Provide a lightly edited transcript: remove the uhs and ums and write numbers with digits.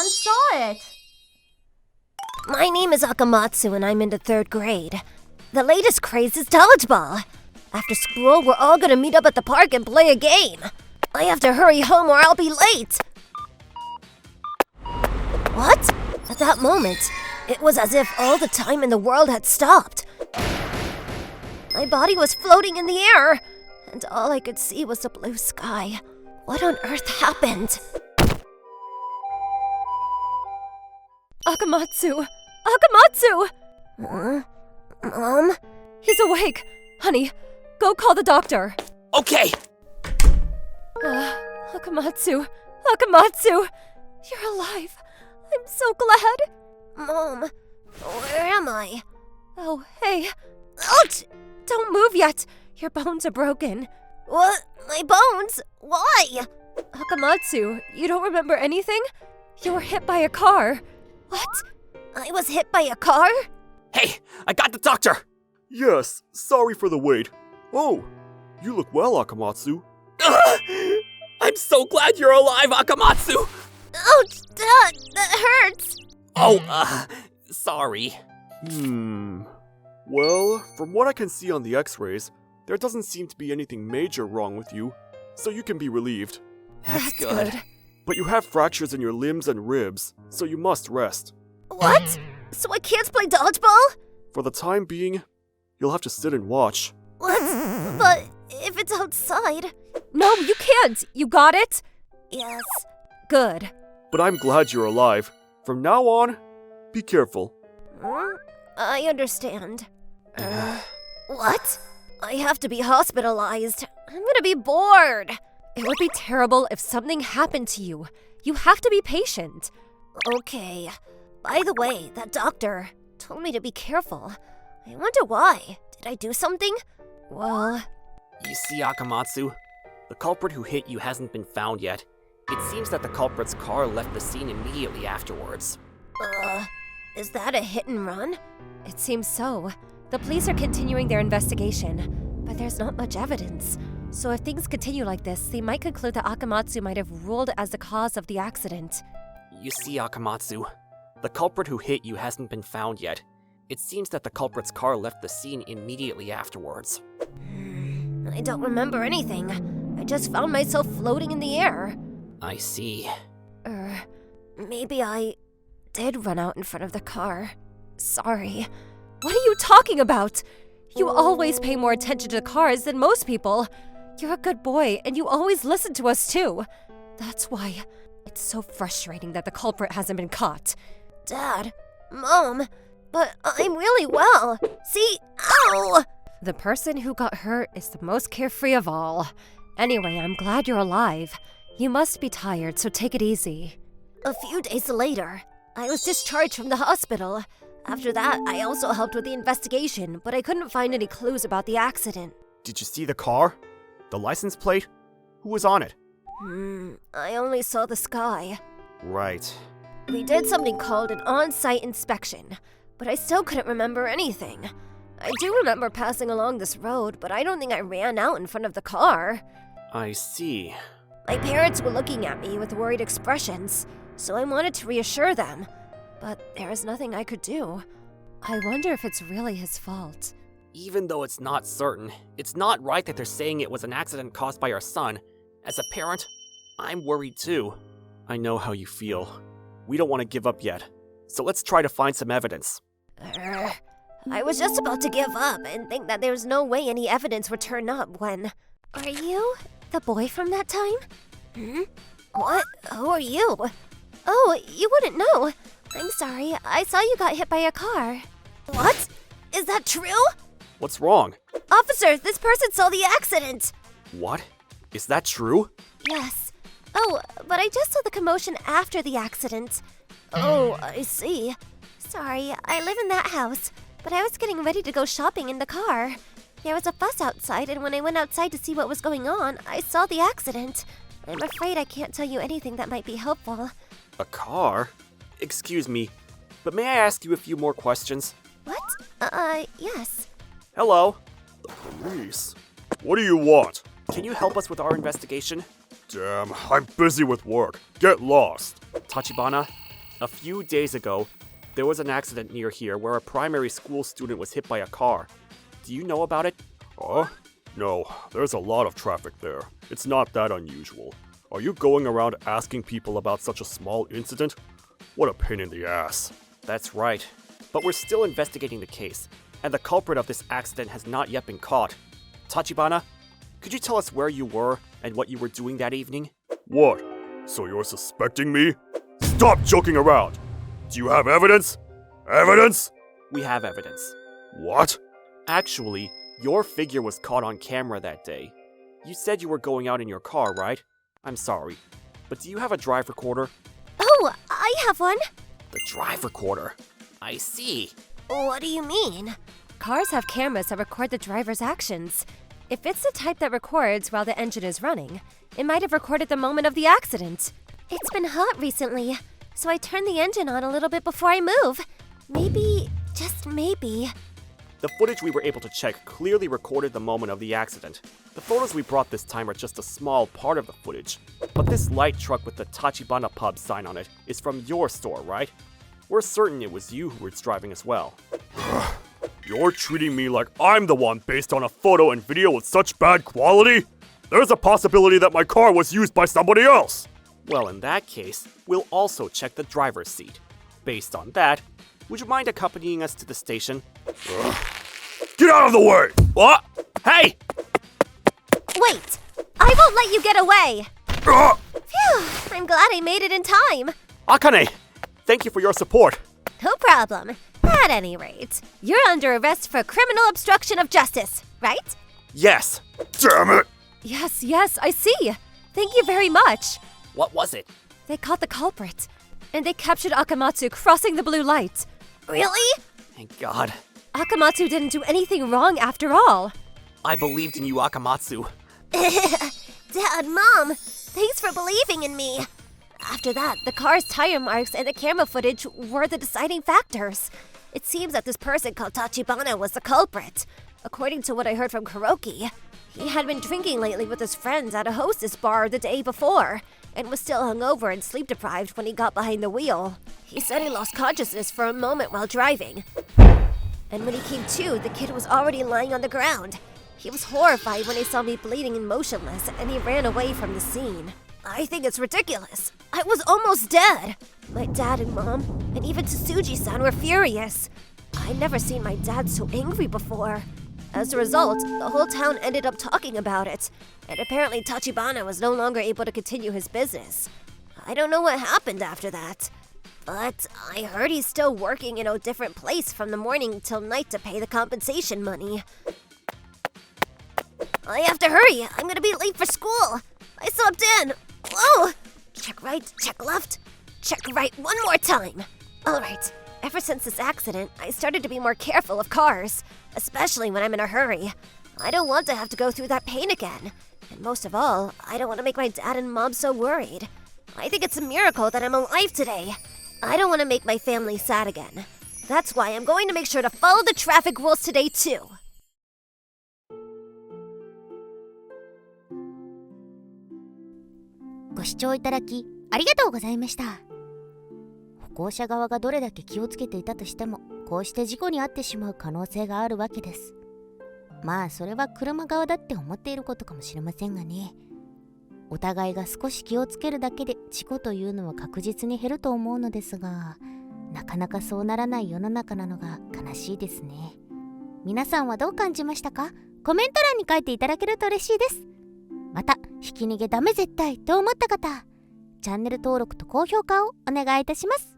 Everyone saw it! My name is Akamatsu and I'm in the 3rd grade. The latest craze is dodgeball. After school, we're all gonna meet up at the park and play a game. I have to hurry home or I'll be late. What? At that moment, it was as if all the time in the world had stopped. My body was floating in the air, and all I could see was the blue sky. What on earth happened? Akamatsu! Akamatsu! Mom? He's awake! Honey, go call the doctor! Okay! Akamatsu! Akamatsu! You're alive! I'm so glad! Mom, where am I? Oh, hey. Ouch! Don't move yet! Your bones are broken. What? My bones? Why? Akamatsu, you don't remember anything? You were hit by a car. What? I was hit by a car? Hey, I got the doctor! Yes, sorry for the wait. Oh, you look well, Akamatsu. I'm so glad you're alive, Akamatsu! Ouch! That hurts! Oh, sorry. Well, from what I can see on the x-rays, there doesn't seem to be anything major wrong with you, so you can be relieved. That's good. But you have fractures in your limbs and ribs, so you must rest. What? So I can't play dodgeball? For the time being, you'll have to sit and watch. What? But if it's outside... No, you can't! You got it? Yes. Good. But I'm glad you're alive. From now on, be careful. I understand. What? I have to be hospitalized. I'm gonna be bored. It would be terrible if something happened to you. You have to be patient. Okay. By the way, that doctor told me to be careful. I wonder why. Did I do something? Well... You see, Akamatsu? The culprit who hit you hasn't been found yet. It seems that the culprit's car left the scene immediately afterwards. Is that a hit and run? It seems so. The police are continuing their investigation, but there's not much evidence. So if things continue like this, they might conclude that Akamatsu might have ruled as the cause of the accident. You see, Akamatsu? The culprit who hit you hasn't been found yet. It seems that the culprit's car left the scene immediately afterwards. I don't remember anything. I just found myself floating in the air. I see. Maybe I did run out in front of the car. Sorry. What are you talking about? You always pay more attention to cars than most people. You're a good boy, and you always listen to us too. That's why it's so frustrating that the culprit hasn't been caught. Dad, Mom, but I'm really well. See? Ow! The person who got hurt is the most carefree of all. Anyway, I'm glad you're alive. You must be tired, so take it easy. A few days later, I was discharged from the hospital. After that, I also helped with the investigation, but I couldn't find any clues about the accident. Did you see the car? The license plate? Who was on it? I only saw the sky. Right. We did something called an on-site inspection, but I still couldn't remember anything. I do remember passing along this road, but I don't think I ran out in front of the car. I see. My parents were looking at me with worried expressions, so I wanted to reassure them. But there is nothing I could do. I wonder if it's really his fault. Even though it's not certain, it's not right that they're saying it was an accident caused by our son. As a parent, I'm worried too. I know how you feel. We don't want to give up yet, so let's try to find some evidence. I was just about to give up and think that there's no way any evidence would turn up when... Are you the boy from that time? What? Who are you? Oh, you wouldn't know. I'm sorry, I saw you got hit by a car. What? Is that true? What's wrong? Officer, this person saw the accident. What? Is that true? Yes. Oh, but I just saw the commotion after the accident. Oh, I see. Sorry, I live in that house, but I was getting ready to go shopping in the car. There was a fuss outside, and when I went outside to see what was going on, I saw the accident. I'm afraid I can't tell you anything that might be helpful. A car? Excuse me, but may I ask you a few more questions? What? Yes. Hello? The police? What do you want? Can you help us with our investigation? Damn, I'm busy with work. Get lost. Tachibana, A few days ago, there was an accident near here where a primary school student was hit by a car. Do you know about it? Huh? No, there's a lot of traffic there. It's not that unusual. Are you going around asking people about such a small incident? What a pain in the ass. That's right. But we're still investigating the case, and the culprit of this accident has not yet been caught. Tachibana, could you tell us where you were and what you were doing that evening? What? So you're suspecting me? Stop joking around! Do you have evidence? Evidence? We have evidence. What? Actually, your figure was caught on camera that day. You said you were going out in your car, right? I'm sorry, but do you have a drive recorder? Oh, I have one. The drive recorder. I see. What do you mean? Cars have cameras that record the driver's actions. If it's the type that records while the engine is running, it might have recorded the moment of the accident. It's been hot recently, so I turned the engine on a little bit before I move. Maybe, just maybe. The footage we were able to check clearly recorded the moment of the accident. The photos we brought this time are just a small part of the footage. But this light truck with the Tachibana Pub sign on it is from your store, right? We're certain it was you who was driving as well. You're treating me like I'm the one based on a photo and video with such bad quality? There's a possibility that my car was used by somebody else! Well, in that case, we'll also check the driver's seat. Based on that, would you mind accompanying us to the station? Get out of the way! What? Hey! Wait! I won't let you get away! Ugh. Phew, I'm glad I made it in time. Akane, thank you for your support. No problem. At any rate, you're under arrest for criminal obstruction of justice, right? Yes. Damn it! Yes, I see. Thank you very much. What was it? They caught the culprit, and they captured Akamatsu crossing the blue light. Really? Thank God. Akamatsu didn't do anything wrong after all. I believed in you, Akamatsu. Dad, Mom, thanks for believing in me. After that, the car's tire marks and the camera footage were the deciding factors. It seems that this person called Tachibana was the culprit. According to what I heard from Kuroki, he had been drinking lately with his friends at a hostess bar the day before, and was still hungover and sleep-deprived when he got behind the wheel. He said he lost consciousness for a moment while driving. And when he came to, the kid was already lying on the ground. He was horrified when he saw me bleeding and motionless, and he ran away from the scene. I think it's ridiculous. I was almost dead. My dad and mom, and even Tsuji-san were furious. I'd never seen my dad so angry before. As a result, the whole town ended up talking about it, and apparently Tachibana was no longer able to continue his business. I don't know what happened after that, but I heard he's still working in a different place from the morning till night to pay the compensation money. I have to hurry. I'm gonna be late for school. I slept in. Whoa! Check right, check left, check right one more time. All right. Ever since this accident, I started to be more careful of cars, especially when I'm in a hurry. I don't want to have to go through that pain again. And most of all, I don't want to make my dad and mom so worried. I think it's a miracle that I'm alive today. I don't want to make my family sad again. That's why I'm going to make sure to follow the traffic rules today too. ご視聴いただきありがとうございました。歩行者側がどれだけ気をつけていたとしても、こうして事故に遭ってしまう可能性があるわけです。まあそれは車側だって思っていることかもしれませんがね。お互いが少し気をつけるだけで事故というのは確実に減ると思うのですが、なかなかそうならない世の中なのが悲しいですね。皆さんはどう感じましたか？コメント欄に書いていただけると嬉しいです。また、ひき逃げダメ絶対と思った方、チャンネル登録と高評価をお願いいたします。